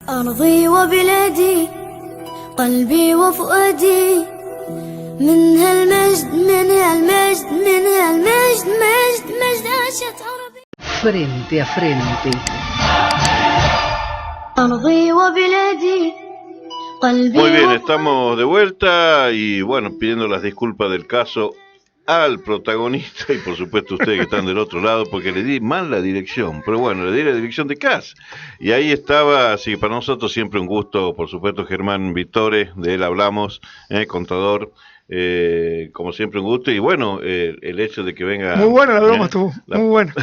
أرضي وبلادي قلبي وفؤادي من هالمجد من هالمجد من هالمجد مجد عاشت عربي Frente a frente. أرضي وبلادي قلبي Muy bien, وفؤادي. estamos de vuelta y bueno, pidiendo las disculpas del caso al protagonista y por supuesto ustedes que están del otro lado porque le di mal la dirección, pero bueno, le di la dirección de CAS y ahí estaba, así que para nosotros siempre un gusto, por supuesto Germán Vittore, de él hablamos, contador, como siempre un gusto y bueno, el hecho de que venga... Muy buena la broma estuvo, muy buena.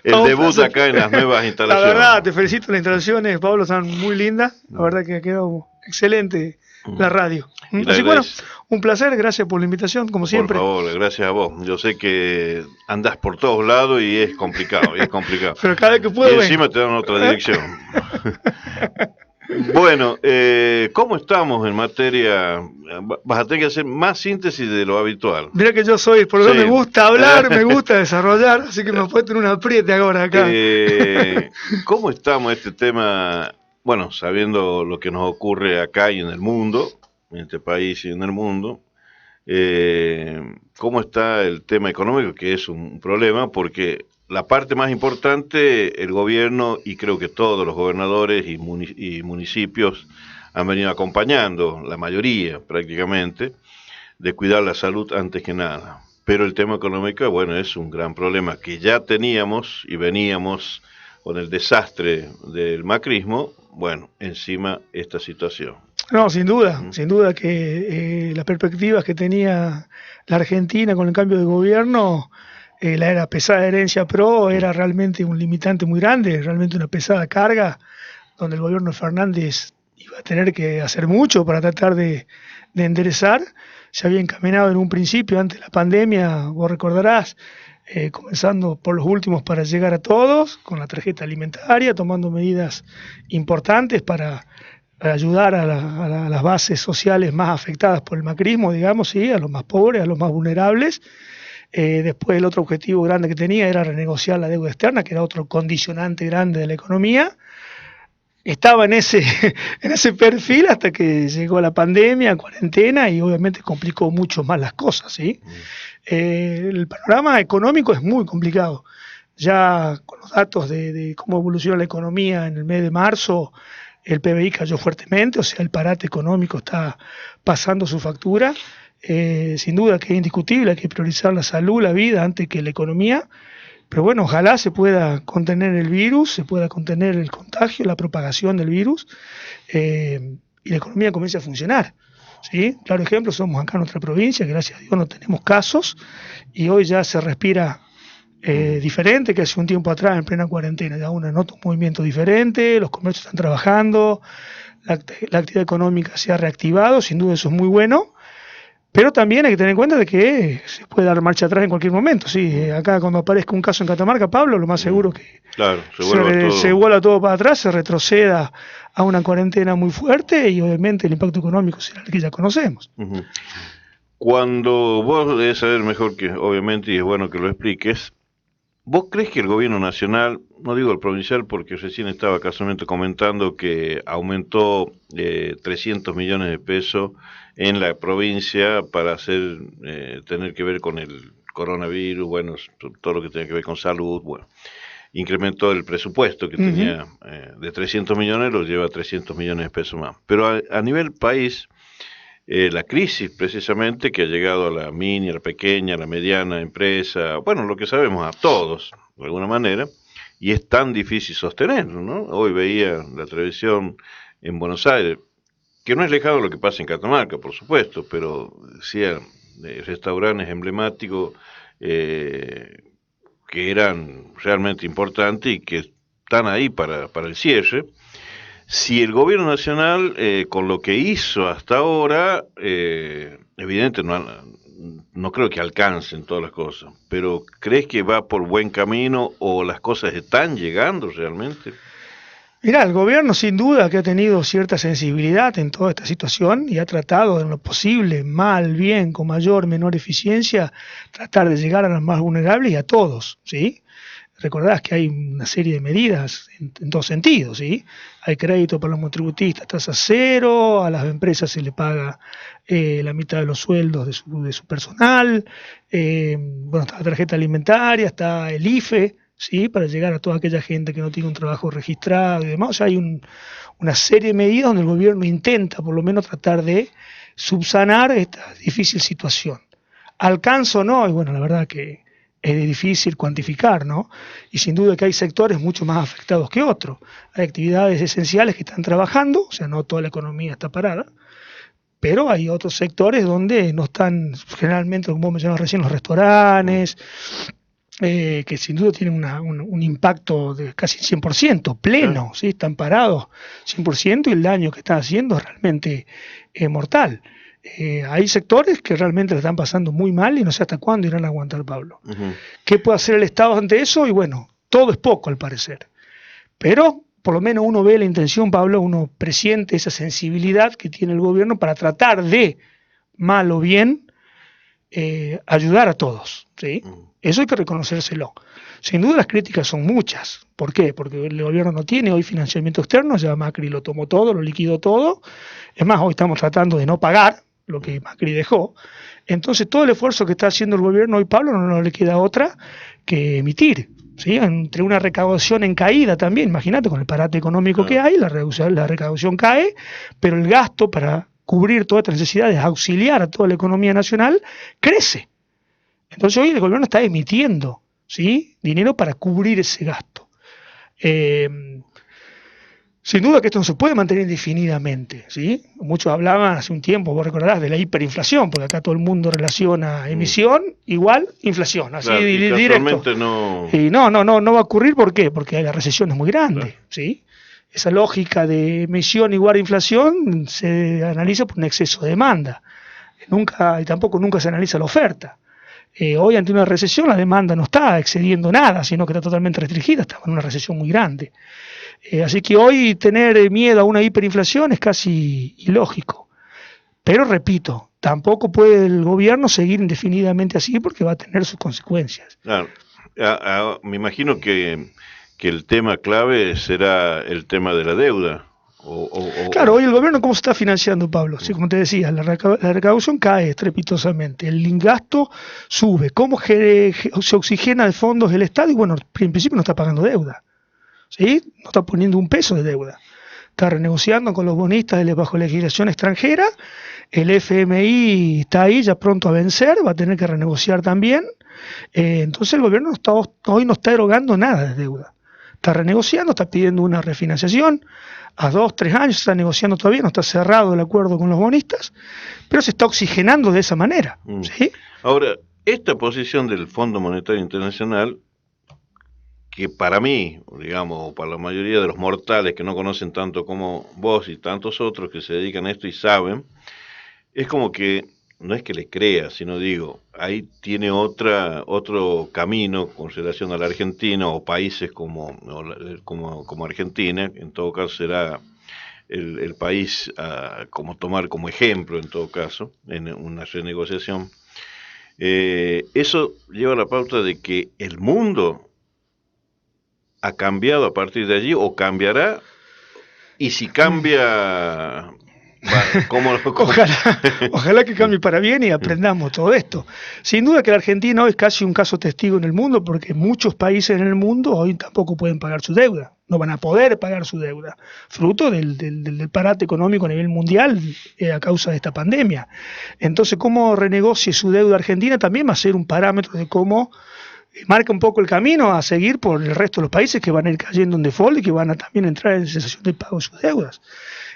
el debut acá en las nuevas instalaciones. La verdad, te felicito, las instalaciones, Pablo, están muy lindas, la verdad que ha quedado excelente la radio. Así que bueno, un placer, gracias por la invitación, como siempre. Por favor, gracias a vos. Yo sé que andás por todos lados y es complicado, Pero cada vez que puedo y encima te dan otra dirección. Bueno, ¿cómo estamos en materia? Vas a tener que hacer más síntesis de lo habitual. Mira que yo soy, por lo menos Sí. me gusta hablar, me gusta desarrollar, así que me puede tener un apriete ahora acá. ¿Cómo estamos este tema? Bueno, sabiendo lo que nos ocurre acá y en el mundo, en este país y en el mundo, ¿cómo está el tema económico? Que es un problema porque la parte más importante, el gobierno y creo que todos los gobernadores y municipios han venido acompañando, la mayoría prácticamente, de cuidar la salud antes que nada. Pero el tema económico, bueno, es un gran problema que ya teníamos y veníamos con el desastre del macrismo, bueno, encima esta situación. No, sin duda que las perspectivas que tenía la Argentina con el cambio de gobierno, la era pesada herencia PRO era realmente un limitante muy grande, realmente una pesada carga, donde el gobierno de Fernández iba a tener que hacer mucho para tratar de enderezar. Se había encaminado en un principio, antes de la pandemia, vos recordarás, comenzando por los últimos para llegar a todos, con la tarjeta alimentaria, tomando medidas importantes para ayudar a las bases sociales más afectadas por el macrismo, digamos, ¿sí? A los más pobres, a los más vulnerables. Después el otro objetivo grande que tenía era renegociar la deuda externa, que era otro condicionante grande de la economía. Estaba en ese perfil hasta que llegó la pandemia, cuarentena, y obviamente complicó mucho más las cosas, ¿sí? El panorama económico es muy complicado. Ya con los datos de cómo evoluciona la economía en el mes de marzo, el PBI cayó fuertemente, o sea, el parate económico está pasando su factura. Sin duda que es indiscutible, hay que priorizar la salud, la vida, antes que la economía. Pero bueno, ojalá se pueda contener el virus, se pueda contener el contagio, la propagación del virus, y la economía comience a funcionar, ¿sí? Claro ejemplo, somos acá en nuestra provincia, gracias a Dios no tenemos casos, y hoy ya se respira diferente que hace un tiempo atrás en plena cuarentena. Ya uno nota un movimiento diferente, los comercios están trabajando, la actividad económica se ha reactivado, sin duda eso es muy bueno. Pero también hay que tener en cuenta de que se puede dar marcha atrás en cualquier momento. Sí, acá cuando aparezca un caso en Catamarca, Pablo, lo más seguro que claro, se vuelva todo para atrás, se retroceda a una cuarentena muy fuerte y obviamente el impacto económico será el que ya conocemos. Uh-huh. Cuando vos debes saber mejor que, obviamente, y es bueno que lo expliques, ¿vos crees que el gobierno nacional, no digo el provincial porque recién estaba casualmente comentando que aumentó 300 millones de pesos en la provincia para hacer tener que ver con el coronavirus, bueno, todo lo que tenga que ver con salud, bueno, incrementó el presupuesto que tenía de 300 millones, lo lleva a 300 millones de pesos más. Pero a nivel país, la crisis precisamente que ha llegado a la mini, a la pequeña, a la mediana empresa, bueno, lo que sabemos a todos, de alguna manera, y es tan difícil sostenerlo, ¿no? Hoy veía la televisión en Buenos Aires, que no es lejano lo que pasa en Catamarca, por supuesto, pero decía restaurantes emblemáticos que eran realmente importantes y que están ahí para el cierre. Si el gobierno nacional, con lo que hizo hasta ahora, evidente no creo que alcancen todas las cosas, pero ¿crees que va por buen camino o las cosas están llegando realmente? Mirá, el gobierno sin duda que ha tenido cierta sensibilidad en toda esta situación y ha tratado en lo posible, mal, bien, con mayor, menor eficiencia, tratar de llegar a los más vulnerables y a todos, ¿sí? Recordás que hay una serie de medidas en dos sentidos, ¿sí? Hay crédito para los monotributistas, tasa cero, a las empresas se le paga la mitad de los sueldos de su personal, bueno, está la tarjeta alimentaria, está el IFE, ¿sí? Para llegar a toda aquella gente que no tiene un trabajo registrado y demás. O sea, hay una serie de medidas donde el gobierno intenta por lo menos tratar de subsanar esta difícil situación. ¿Alcanza o no? Y bueno, la verdad que es difícil cuantificar, ¿no? Y sin duda que hay sectores mucho más afectados que otros. Hay actividades esenciales que están trabajando, o sea, no toda la economía está parada, pero hay otros sectores donde no están, generalmente, como vos mencionabas recién, los restaurantes, que sin duda tienen un impacto de casi 100%, pleno, ¿sí? Están parados 100% y el daño que están haciendo es realmente mortal. Hay sectores que realmente la están pasando muy mal y no sé hasta cuándo irán a aguantar, Pablo. ¿Qué puede hacer el Estado ante eso? Y bueno, todo es poco al parecer. Pero por lo menos uno ve la intención, Pablo, uno presiente esa sensibilidad que tiene el gobierno para tratar de, mal o bien, ayudar a todos, ¿sí? Eso hay que reconocérselo. Sin duda las críticas son muchas. ¿Por qué? Porque el gobierno no tiene hoy financiamiento externo, ya Macri lo tomó todo, lo liquidó todo. Es más, hoy estamos tratando de no pagar lo que Macri dejó. Entonces todo el esfuerzo que está haciendo el gobierno hoy, Pablo, no le queda otra que emitir, ¿sí? Entre una recaudación en caída también, imagínate con el parate económico que hay, la recaudación cae, pero el gasto para cubrir todas estas necesidades, auxiliar a toda la economía nacional, crece. Entonces hoy el gobierno está emitiendo, ¿sí? Dinero para cubrir ese gasto. Sin duda que esto no se puede mantener indefinidamente, ¿sí? Muchos hablaban hace un tiempo, vos recordarás, de la hiperinflación, porque acá todo el mundo relaciona emisión igual inflación, así claro, directo. No... Y no va a ocurrir, ¿por qué? Porque la recesión es muy grande, claro. ¿Sí? Esa lógica de emisión igual a inflación se analiza por un exceso de demanda. Y tampoco nunca se analiza la oferta. Hoy ante una recesión la demanda no está excediendo nada, sino que está totalmente restringida, estamos en una recesión muy grande. Así que hoy tener miedo a una hiperinflación es casi ilógico. Pero repito, tampoco puede el gobierno seguir indefinidamente así porque va a tener sus consecuencias. Claro. Me imagino que el tema clave será el tema de la deuda. Claro, hoy el gobierno, ¿cómo se está financiando, Pablo? Sí, como te decía, la recaudación cae estrepitosamente, el gasto sube. ¿Cómo se oxigena de fondos el Estado? Y bueno, en principio no está pagando deuda, ¿sí? No está poniendo un peso de deuda. Está renegociando con los bonistas bajo legislación extranjera. El FMI está ahí ya pronto a vencer, va a tener que renegociar también. Entonces el gobierno hoy no está erogando nada de deuda. Está renegociando, está pidiendo una refinanciación a 2-3 años, está negociando todavía, no está cerrado el acuerdo con los bonistas, pero se está oxigenando de esa manera. ¿Sí? Ahora, esta posición del Fondo Monetario Internacional, que para mí, digamos, para la mayoría de los mortales que no conocen tanto como vos y tantos otros que se dedican a esto y saben, es como que no es que le crea, sino digo, ahí tiene otro camino con relación a la Argentina o países como Argentina, en todo caso será el país como tomar como ejemplo en todo caso, en una renegociación. Eso lleva a la pauta de que el mundo ha cambiado a partir de allí o cambiará, y si cambia... Ojalá que cambie para bien y aprendamos todo esto. Sin duda que la Argentina hoy es casi un caso testigo en el mundo, porque muchos países en el mundo hoy tampoco pueden pagar su deuda, no van a poder pagar su deuda, fruto del parate económico a nivel mundial a causa de esta pandemia. Entonces, cómo renegocie su deuda Argentina también va a ser un parámetro de cómo marca un poco el camino a seguir por el resto de los países que van a ir cayendo en default y que van a también entrar en cesación de pago de sus deudas.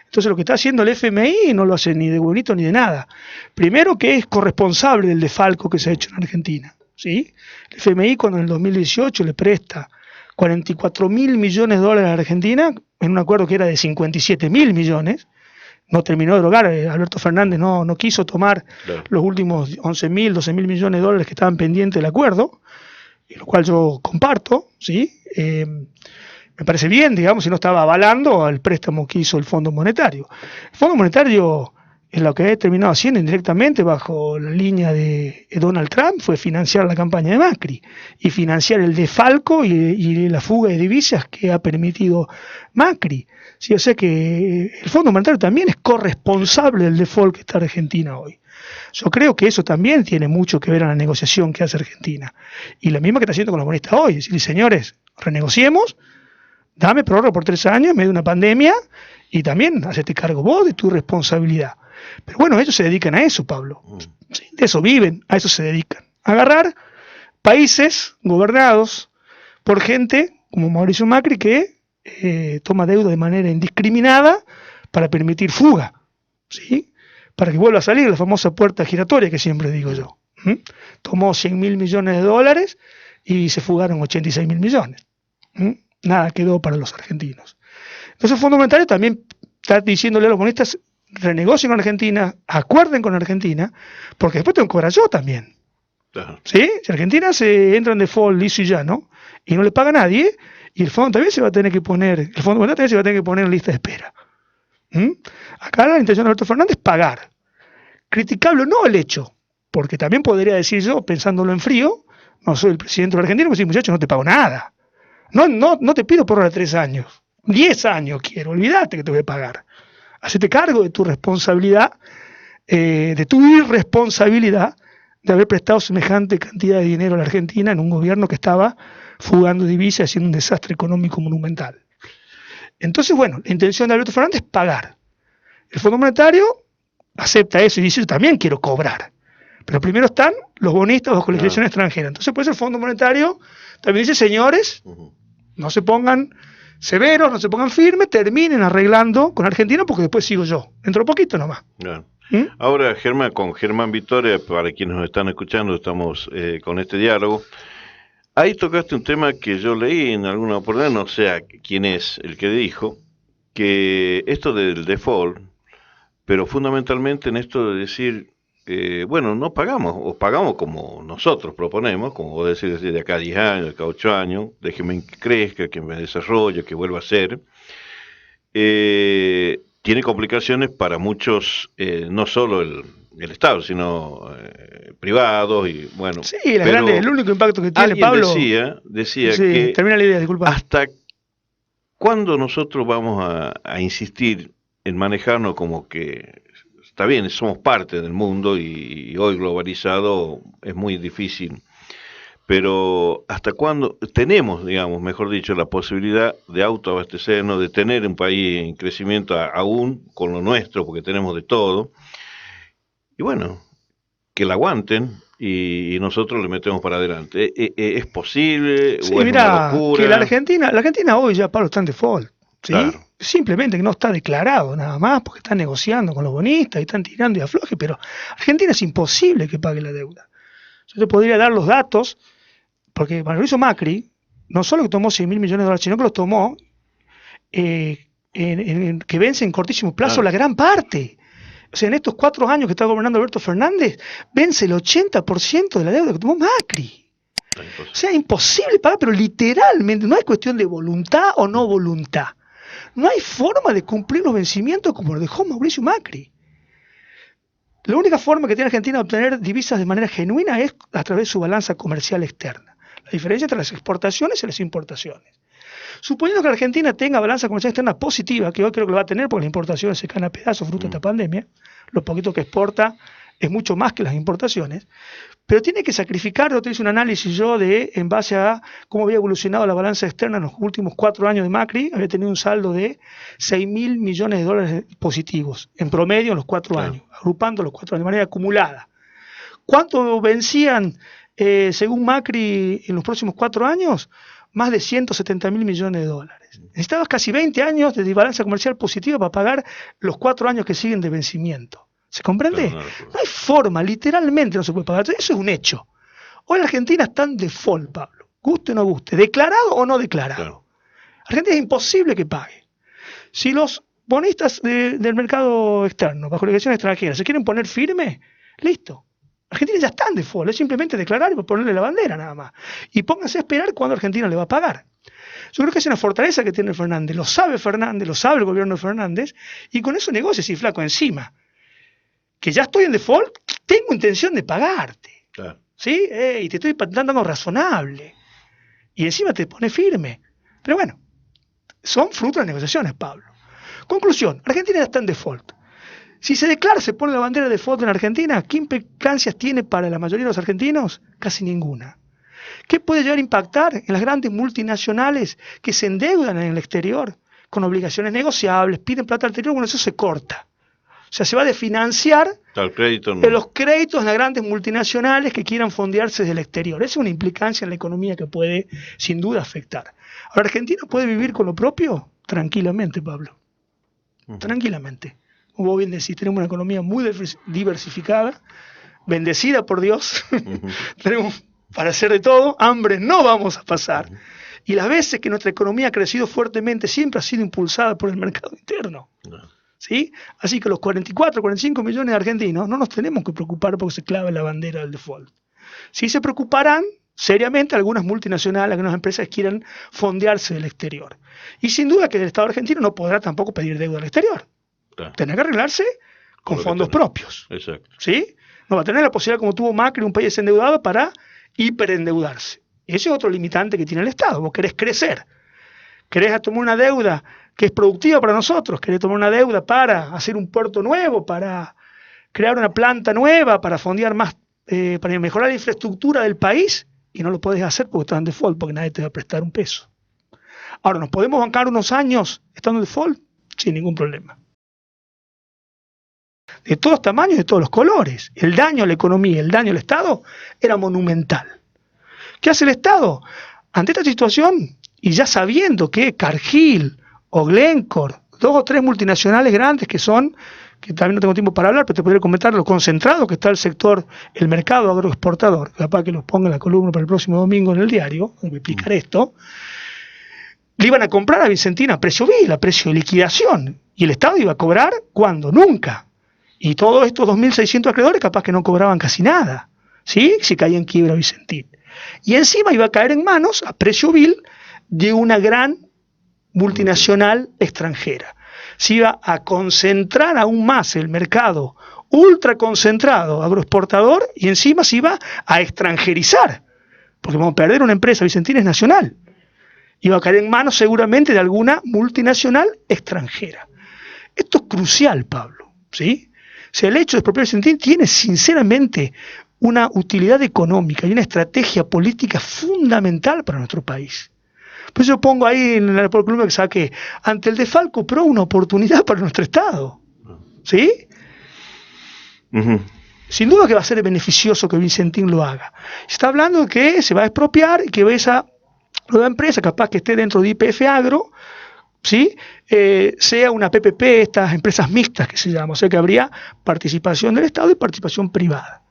Entonces lo que está haciendo el FMI no lo hace ni de bonito ni de nada. Primero, que es corresponsable del desfalco que se ha hecho en Argentina, ¿sí? El FMI, cuando en el 2018 le presta 44.000 millones de dólares a Argentina, en un acuerdo que era de 57.000 millones, no terminó de erogar. Alberto Fernández no quiso tomar los últimos 11.000, 12.000 millones de dólares que estaban pendientes del acuerdo, y lo cual yo comparto, ¿sí? Me parece bien, digamos, si no estaba avalando el préstamo que hizo el Fondo Monetario. El Fondo Monetario lo que ha terminado haciendo indirectamente bajo la línea de Donald Trump fue financiar la campaña de Macri y financiar el defalco y la fuga de divisas que ha permitido Macri. Sí, o sea que el Fondo Monetario también es corresponsable del default que está Argentina hoy. Yo creo que eso también tiene mucho que ver en la negociación que hace Argentina. Y la misma que está haciendo con los bonistas hoy. Es decir, señores, renegociemos, dame prórroga por 3 años en medio de una pandemia y también hacete cargo vos de tu responsabilidad. Pero bueno, ellos se dedican a eso, Pablo. Sí, de eso viven, a eso se dedican. A agarrar países gobernados por gente como Mauricio Macri que toma deuda de manera indiscriminada para permitir fuga, ¿sí? Para que vuelva a salir la famosa puerta giratoria que siempre digo yo. Tomó 100.000 millones de dólares y se fugaron 86.000 millones. Nada quedó para los argentinos. Entonces el Fondo Monetario también está diciéndole a los bonistas: renegocien con Argentina, acuerden con Argentina, porque después tengo que cobrar yo también. ¿Sí? Si Argentina se entra en default liso y llano y no le paga a nadie, y el fondo también se va a tener que poner, el Fondo Monetario también se va a tener que poner en lista de espera. Acá la intención de Alberto Fernández es pagar. Criticable o no el hecho, porque también podría decir yo, pensándolo en frío, no soy el presidente de la Argentina, me dice: muchacho, no te pago nada. No te pido por ahora 3 años. 10 años quiero, olvídate que te voy a pagar. Hacete cargo de tu responsabilidad, de tu irresponsabilidad de haber prestado semejante cantidad de dinero a la Argentina en un gobierno que estaba fugando divisas y haciendo un desastre económico monumental. Entonces, bueno, la intención de Alberto Fernández es pagar. El Fondo Monetario acepta eso y dice: yo también quiero cobrar. Pero primero están los bonistas bajo legislación extranjera. Entonces, pues el Fondo Monetario también dice: señores, no se pongan severos, no se pongan firmes, terminen arreglando con Argentina porque después sigo yo. Dentro de poquito nomás. Ahora, Germán, con Germán Victoria, para quienes nos están escuchando, estamos con este diálogo. Ahí tocaste un tema que yo leí en alguna oportunidad, no sé quién es el que dijo, que esto del default, pero fundamentalmente en esto de decir, bueno, no pagamos, o pagamos como nosotros proponemos, como vos decís, desde acá a 10 años, de acá a 8 años, déjeme que crezca, que me desarrolle, que vuelva a ser. Tiene complicaciones para muchos, no solo el Estado, sino privados y bueno. Sí, el único impacto que tiene, Pablo. Decía sí, que termina la idea, disculpa. ¿Hasta cuándo nosotros vamos a insistir en manejarnos como que está bien, somos parte del mundo y hoy globalizado es muy difícil? Pero ¿hasta cuándo tenemos, digamos, mejor dicho, la posibilidad de autoabastecernos, de tener un país en crecimiento aún con lo nuestro, porque tenemos de todo? Y bueno, que la aguanten y nosotros le metemos para adelante. ¿Es posible? Sí, ¿O es una locura? Que la Argentina hoy ya, Pablo, está en default. ¿Sí? Claro. Simplemente que no está declarado nada más, porque están negociando con los bonistas y están tirando y afloje, pero Argentina es imposible que pague la deuda. Yo te podría dar los datos, porque Mauricio Macri no solo que tomó 100.000 millones de dólares, sino que los tomó que vence en cortísimo plazo la gran parte. O sea, en estos 4 años que está gobernando Alberto Fernández, vence el 80% de la deuda que tomó Macri. O sea, imposible pagar, pero literalmente, no hay cuestión de voluntad o no voluntad. No hay forma de cumplir los vencimientos como lo dejó Mauricio Macri. La única forma que tiene Argentina de obtener divisas de manera genuina es a través de su balanza comercial externa. La diferencia entre las exportaciones y las importaciones. Suponiendo que Argentina tenga balanza comercial externa positiva, que hoy creo que lo va a tener porque las importaciones se caen a pedazos fruto de esta pandemia, lo poquito que exporta es mucho más que las importaciones, pero tiene que sacrificar, yo te hice un análisis yo en base a cómo había evolucionado la balanza externa en los últimos 4 años de Macri, había tenido un saldo de 6.000 millones de dólares positivos, en promedio en los 4 años, agrupando los 4 años de manera acumulada. ¿Cuánto vencían, según Macri, en los próximos 4 años? Más de 170.000 millones de dólares. Necesitabas casi 20 años de balanza comercial positiva para pagar los 4 años que siguen de vencimiento. ¿Se comprende? No hay forma, literalmente no se puede pagar. Eso es un hecho. Hoy la Argentina está en default, Pablo. Guste o no guste, declarado o no declarado. Claro. Argentina es imposible que pague. Si los bonistas del mercado externo, bajo legislación extranjera, se quieren poner firme, listo. Argentina ya está en default, es simplemente declarar y ponerle la bandera nada más. Y pónganse a esperar cuándo Argentina le va a pagar. Yo creo que es una fortaleza que tiene Fernández, lo sabe el gobierno de Fernández, y con eso negocia, sí, flaco, encima. que ya estoy en default, tengo intención de pagarte. Claro. ¿Sí? Y te estoy dando razonable. Y encima te pone firme. Pero bueno, son fruto de las negociaciones, Pablo. Conclusión, Argentina ya está en default. Si se declara, se pone la bandera de default en Argentina, ¿qué implicancias tiene para la mayoría de los argentinos? Casi ninguna. ¿Qué puede llegar a impactar en las grandes multinacionales que se endeudan en el exterior con obligaciones negociables, piden plata al exterior? Bueno, eso se corta. O sea, se va a desfinanciar El crédito no. de los créditos de las grandes multinacionales que quieran fondearse desde el exterior. Esa es una implicancia en la economía que puede, sin duda, afectar. Ahora, ¿Argentina puede vivir con lo propio? Tranquilamente, Pablo. Tranquilamente. Como vos bien decís, tenemos una economía muy diversificada, bendecida por Dios. Tenemos para hacer de todo, hambre no vamos a pasar. Y las veces que nuestra economía ha crecido fuertemente siempre ha sido impulsada por el mercado interno. ¿Sí? Así que los 44, 45 millones de argentinos no nos tenemos que preocupar porque se clave la bandera del default. Sí se preocuparán seriamente algunas multinacionales, algunas empresas que quieran fondearse del exterior. Y sin duda que el Estado argentino no podrá tampoco pedir deuda al exterior. Claro. Tendrá que arreglarse con fondos propios. Exacto. ¿Sí? No va a tener la posibilidad, como tuvo Macri, un país endeudado, para hiperendeudarse. Ese es otro limitante que tiene el Estado. Vos querés crecer, querés tomar una deuda que es productiva para nosotros, querés tomar una deuda para hacer un puerto nuevo, para crear una planta nueva, para fondear más, para mejorar la infraestructura del país, y no lo podés hacer porque estás en default, porque nadie te va a prestar un peso. Ahora, ¿nos podemos bancar unos años estando en default? Sin ningún problema. De todos tamaños, de todos los colores. El daño a la economía, el daño al Estado era monumental. ¿Qué hace el Estado? Ante esta situación, y ya sabiendo que Cargill o Glencore, 2 o 3 multinacionales grandes que son, que también no tengo tiempo para hablar, pero te podría comentar lo concentrado que está el sector, el mercado agroexportador, capaz que los ponga en la columna para el próximo domingo en el diario, donde me explicar esto, le iban a comprar a Vicentina a precio vil, a precio de liquidación, y el Estado iba a cobrar, ¿cuándo? Nunca. Y todos estos 2.600 acreedores capaz que no cobraban casi nada, ¿sí? Si caía en quiebra Vicentín. Y encima iba a caer en manos, a precio vil, de una gran multinacional extranjera. Se iba a concentrar aún más el mercado ultra concentrado agroexportador y encima se iba a extranjerizar, porque vamos a perder una empresa, Vicentina es nacional. Iba a caer en manos seguramente de alguna multinacional extranjera. Esto es crucial, Pablo, ¿sí? O sea, el hecho de expropiar Vicentín tiene sinceramente una utilidad económica y una estrategia política fundamental para nuestro país. Por eso yo pongo ahí en la columna que saqué, ante el Defalco Pro una oportunidad para nuestro Estado. ¿Sí? Sin duda que va a ser beneficioso que Vicentín lo haga. Se está hablando de que se va a expropiar y que esa nueva empresa, capaz que esté dentro de YPF Agro, ¿sí? Sea una PPP, estas empresas mixtas que se llaman, o sea que habría participación del Estado y participación privada.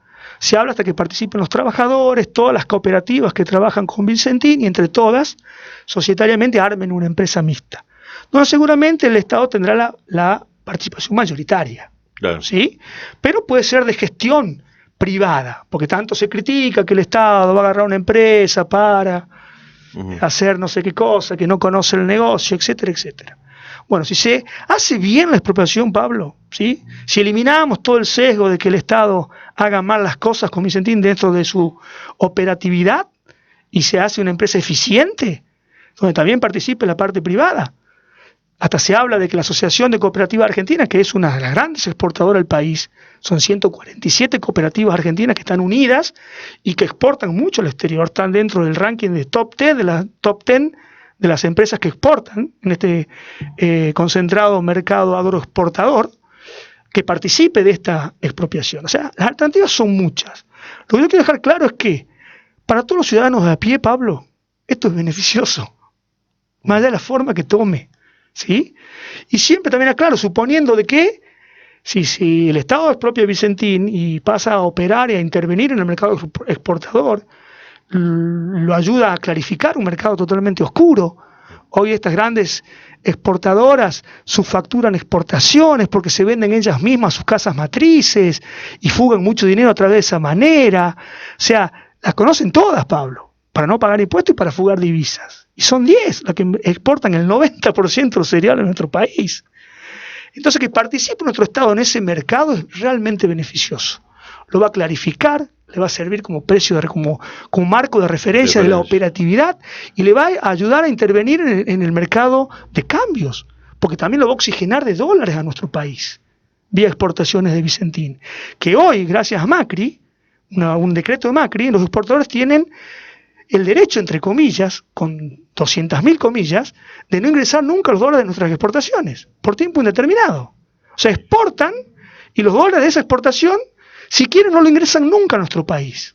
Se habla hasta que participen los trabajadores, todas las cooperativas que trabajan con Vicentín y entre todas, societariamente, armen una empresa mixta. No, seguramente el Estado tendrá la participación mayoritaria, claro. ¿Sí? Pero puede ser de gestión privada, porque tanto se critica que el Estado va a agarrar una empresa para hacer no sé qué cosa, que no conoce el negocio, etcétera, etcétera. Bueno, si se hace bien la expropiación, Pablo, ¿sí? Si eliminamos todo el sesgo de que el Estado haga mal las cosas con Vicentín dentro de su operatividad y se hace una empresa eficiente, donde también participe la parte privada. Hasta se habla de que la Asociación de Cooperativas Argentinas, que es una de las grandes exportadoras del país, son 147 cooperativas argentinas que están unidas y que exportan mucho al exterior, están dentro del ranking de top 10 de las empresas que exportan en este concentrado mercado agroexportador, que participe de esta expropiación. O sea, las alternativas son muchas. Lo que yo quiero dejar claro es que para todos los ciudadanos de a pie, Pablo, esto es beneficioso, más allá de la forma que tome, ¿sí? Y siempre también aclaro, suponiendo de que si el Estado expropia Vicentín y pasa a operar y a intervenir en el mercado exportador, lo ayuda a clarificar un mercado totalmente oscuro. Hoy estas grandes exportadoras subfacturan exportaciones porque se venden ellas mismas sus casas matrices y fugan mucho dinero a través de esa manera. O sea, las conocen todas, Pablo, para no pagar impuestos y para fugar divisas. Y son 10 las que exportan el 90% de los cereales en nuestro país. Entonces, que participe nuestro Estado en ese mercado es realmente beneficioso. Lo va a clarificar, le va a servir como precio, como marco de referencia de la operatividad y le va a ayudar a intervenir en el mercado de cambios, porque también lo va a oxigenar de dólares a nuestro país, vía exportaciones de Vicentín. Que hoy, gracias a Macri, un decreto de Macri, los exportadores tienen el derecho, entre comillas, con 200.000 comillas, de no ingresar nunca los dólares de nuestras exportaciones, por tiempo indeterminado. O sea, exportan y los dólares de esa exportación, si quieren, no lo ingresan nunca a nuestro país.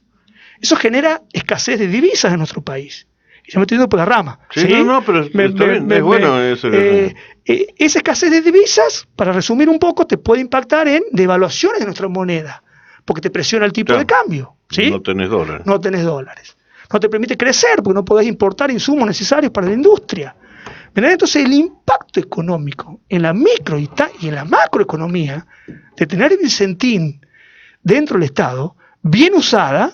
Eso genera escasez de divisas en nuestro país. Y ya me estoy yendo por la rama. Sí, ¿sí? pero está bien, es bueno eso. Esa escasez de divisas, para resumir un poco, te puede impactar en devaluaciones de nuestra moneda, porque te presiona el tipo de cambio. ¿Sí? No tenés dólares. No tenés dólares. No te permite crecer, porque no podés importar insumos necesarios para la industria. Entonces, el impacto económico en la micro y en la macroeconomía de tener el Vicentín dentro del Estado, bien usada,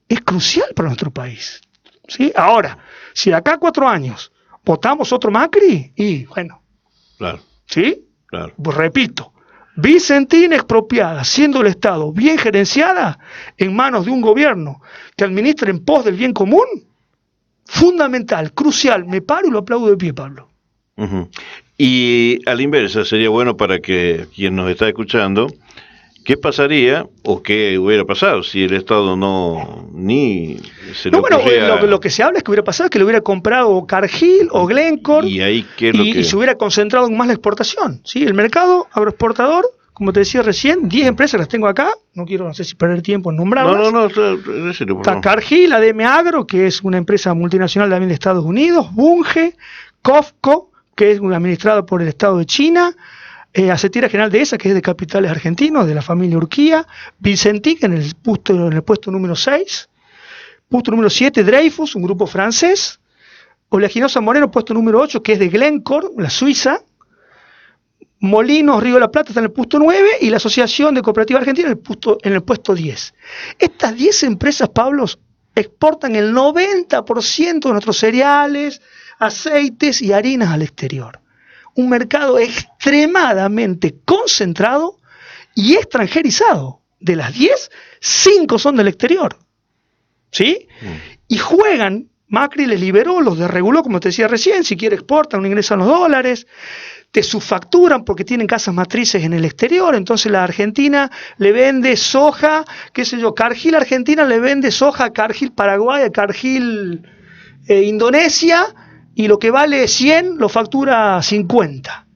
es crucial para nuestro país. ¿Sí? Ahora, si de acá a 4 años votamos otro Macri, y bueno, claro. ¿Sí? Claro. Pues repito, Vicentín expropiada, siendo el Estado bien gerenciada en manos de un gobierno que administra en pos del bien común, fundamental, crucial, me paro y lo aplaudo de pie, Pablo. Uh-huh. Y a la inversa, sería bueno para que quien nos está escuchando, ¿qué pasaría o qué hubiera pasado si el Estado ni se le ocurría... Lo que se habla es que hubiera pasado que le hubiera comprado Cargill o Glencore y ahí ¿qué es lo que... y se hubiera concentrado en más la exportación. ¿Sí? El mercado agroexportador, como te decía recién, 10 empresas las tengo acá, no sé si perder tiempo en nombrarlas. No, decirlo, por favor. Está Cargill, ADM Agro, que es una empresa multinacional también de Estados Unidos, Bunge, COFCO, que es administrado por el Estado de China, Acetera General de ESA, que es de capitales argentinos, de la familia Urquía, Vicentín en el puesto número 6, puesto número 7, Dreyfus, un grupo francés, Oleaginosa Moreno, puesto número 8, que es de Glencore, la Suiza, Molinos Río de la Plata está en el puesto 9 y la Asociación de Cooperativa Argentina en el puesto 10. Estas 10 empresas, Pablo, exportan el 90% de nuestros cereales, aceites y harinas al exterior. Un mercado extremadamente concentrado y extranjerizado. De las 10, 5 son del exterior. ¿Sí? Y juegan, Macri les liberó, los desreguló, como te decía recién, si quiere exportan, no ingresan los dólares, te subfacturan porque tienen casas matrices en el exterior, entonces la Argentina le vende soja, qué sé yo, Cargill Argentina le vende soja a Cargill Paraguay, a Cargill Indonesia, y lo que vale 100 lo factura 50.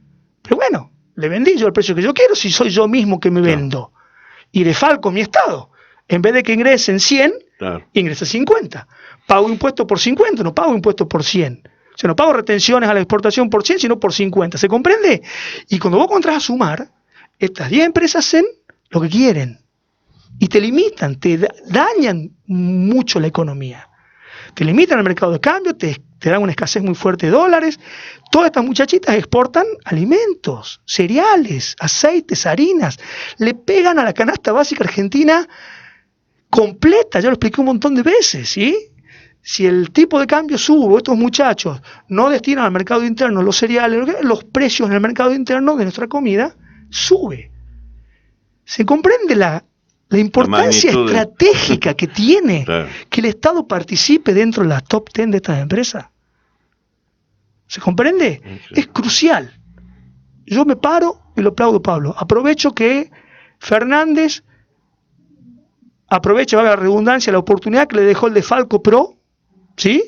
Pero bueno, le vendí yo el precio que yo quiero si soy yo mismo que me vendo. Y defalco mi Estado. En vez de que ingresen 100, ingresa 50. Pago impuestos por 50, no pago impuestos por 100. O sea, no pago retenciones a la exportación por 100, sino por 50. ¿Se comprende? Y cuando vos entras a sumar, estas 10 empresas hacen lo que quieren. Y te limitan, te dañan mucho la economía. Te limitan el mercado de cambio, te dan una escasez muy fuerte de dólares. Todas estas muchachitas exportan alimentos, cereales, aceites, harinas. Le pegan a la canasta básica argentina completa, ya lo expliqué un montón de veces, ¿sí? Si el tipo de cambio sube, estos muchachos no destinan al mercado interno los cereales, los precios en el mercado interno de nuestra comida sube. ¿Se comprende la importancia estratégica que tiene que el Estado participe dentro de la top 10 de estas empresas? ¿Se comprende? Sí. Es crucial. Yo me paro y lo aplaudo, Pablo. Aprovecho que Fernández valga la redundancia, la oportunidad que le dejó el de Falco Pro, ¿sí?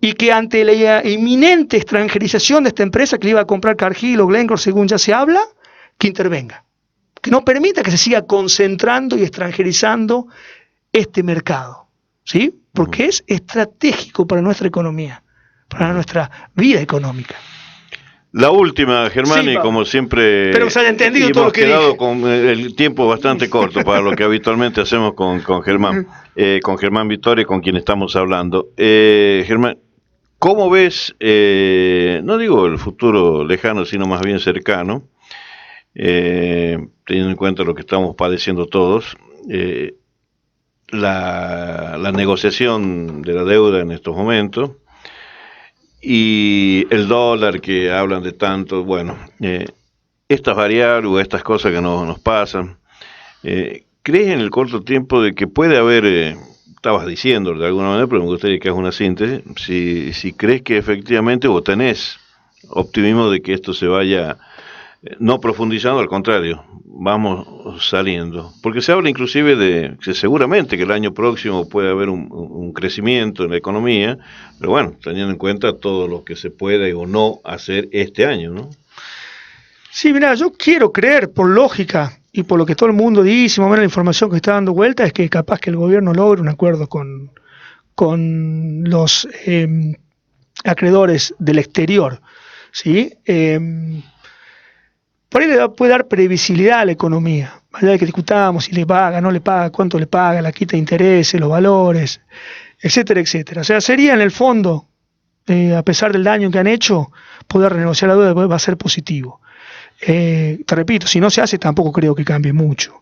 Y que ante la inminente extranjerización de esta empresa que le iba a comprar Cargill o Glencore, según ya se habla, que intervenga. Que no permita que se siga concentrando y extranjerizando este mercado, ¿sí? Porque es estratégico para nuestra economía, para nuestra vida económica. La última, Germán, y como siempre, espero que se haya entendido todo lo que dije. Hemos quedado con el tiempo bastante corto para lo que habitualmente hacemos con Germán Vittoria, con quien estamos hablando. Germán, ¿cómo ves, no digo el futuro lejano, sino más bien cercano, teniendo en cuenta lo que estamos padeciendo todos, la negociación de la deuda en estos momentos y el dólar que hablan de tanto? Bueno, estas variables o estas cosas que nos pasan, ¿crees en el corto tiempo de que puede haber, estabas diciendo de alguna manera, pero me gustaría que hagas una síntesis, si crees que efectivamente o tenés optimismo de que esto se vaya no profundizando, al contrario, vamos saliendo? Porque se habla inclusive de que seguramente que el año próximo puede haber un crecimiento en la economía, pero bueno, teniendo en cuenta todo lo que se puede o no hacer este año, ¿no? Sí, mira, yo quiero creer, por lógica y por lo que todo el mundo dice, más o menos la información que está dando vuelta, es que capaz que el gobierno logre un acuerdo con los acreedores del exterior, ¿sí? Por ahí le puede dar previsibilidad a la economía, más allá de que discutamos si le paga, no le paga, cuánto le paga, la quita de intereses, los valores, etcétera, etcétera. O sea, sería en el fondo, a pesar del daño que han hecho, poder renegociar la deuda va a ser positivo. Te repito, si no se hace tampoco creo que cambie mucho.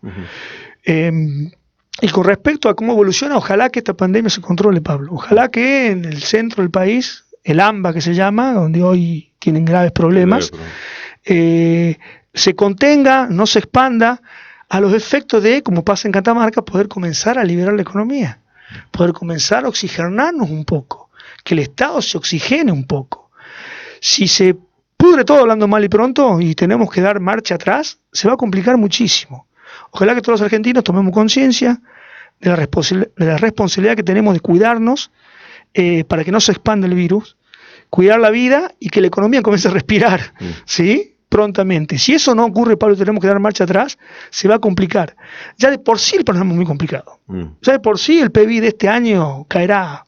Y con respecto a cómo evoluciona, ojalá que esta pandemia se controle, Pablo. Ojalá que en el centro del país, el AMBA que se llama, donde hoy tienen graves problemas, se contenga, no se expanda a los efectos de, como pasa en Catamarca, poder comenzar a liberar la economía, poder comenzar a oxigenarnos un poco, que el Estado se oxigene un poco. Si se pudre todo, hablando mal y pronto, y tenemos que dar marcha atrás, se va a complicar muchísimo. Ojalá que todos los argentinos tomemos conciencia de la responsabilidad que tenemos de cuidarnos para que no se expanda el virus, cuidar la vida y que la economía comience a respirar, ¿sí? Prontamente. Si eso no ocurre, Pablo, tenemos que dar marcha atrás, se va a complicar. Ya de por sí el panorama es muy complicado. Ya de por sí el PBI de este año caerá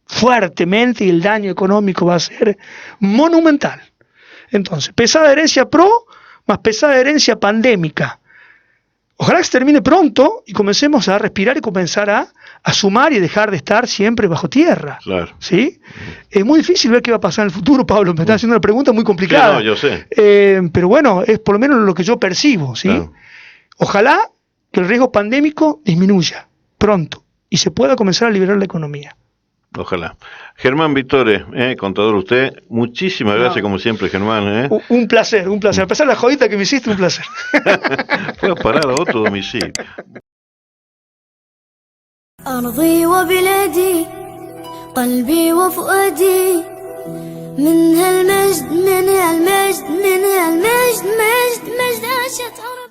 fuertemente y el daño económico va a ser monumental. Entonces, pesada herencia pro más pesada herencia pandémica. Ojalá que se termine pronto y comencemos a respirar y comenzar a sumar y dejar de estar siempre bajo tierra. Claro. ¿Sí? Es muy difícil ver qué va a pasar en el futuro, Pablo. Me estás haciendo una pregunta muy complicada. Sí, no, yo sé. Pero bueno, es por lo menos lo que yo percibo. ¿Sí? Claro. Ojalá que el riesgo pandémico disminuya pronto y se pueda comenzar a liberar la economía. Ojalá. Germán Vittore, contador usted, muchísimas gracias como siempre, Germán. Un placer, un placer. A pesar de la jodita que me hiciste, un placer. Fue a parar a otro domicilio. أرضي وبلادي قلبي وفؤادي منها المجد منها المجد منها المجد مجد مجد عاشت أرضي